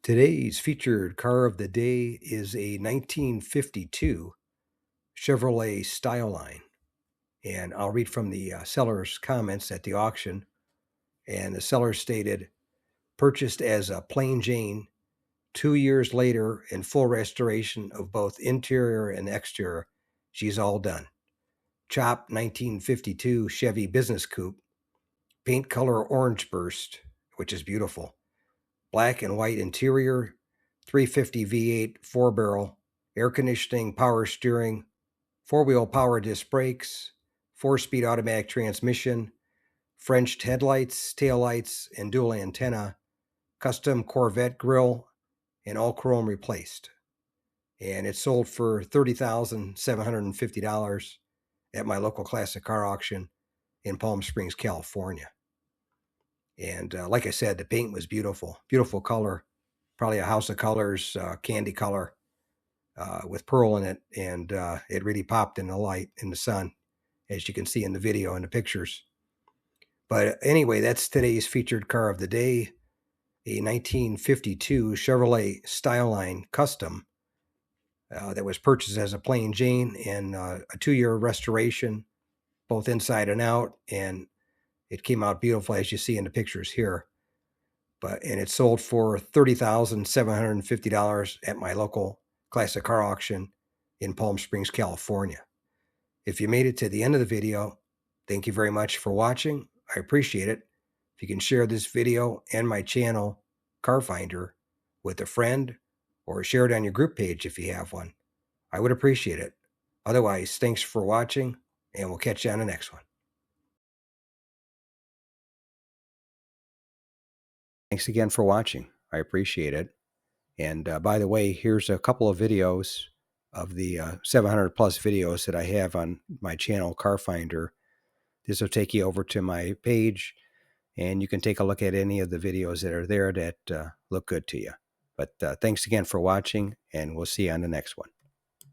Today's featured car of the day is a 1952 Chevrolet Styleline. And I'll read from the seller's comments at the auction. And the seller stated, purchased as a plain Jane 2 years later in full restoration of both interior and exterior. She's all done. Chop 1952 Chevy Business Coupe. Paint color orange burst, which is beautiful. Black and white interior, 350 V8 4-barrel, air conditioning, power steering, four-wheel power disc brakes, 4-speed automatic transmission, Frenched headlights, taillights, and dual antenna, custom Corvette grille, and all chrome replaced. And it sold for $30,750 at my local classic car auction in Palm Springs, California. And like I said, the paint was beautiful, beautiful color, probably a house of colors, candy color with pearl in it. And it really popped in the light, in the sun, as you can see in the video and the pictures. But anyway, that's today's featured car of the day, a 1952 Chevrolet Styleline Custom that was purchased as a plain Jane and a 2-year restoration, both inside and out. And it came out beautiful, as you see in the pictures here. And it sold for $30,750 at my local classic car auction in Palm Springs, California. If you made it to the end of the video, thank you very much for watching. I appreciate it. If you can share this video and my channel, Car Finder, with a friend, or share it on your group page if you have one, I would appreciate it. Otherwise, thanks for watching, and we'll catch you on the next one. Thanks again for watching. I appreciate it. And by the way, here's a couple of videos of the 700 plus videos that I have on my channel, Car Finder. This will take you over to my page, and you can take a look at any of the videos that are there that look good to you. But thanks again for watching, and we'll see you on the next one.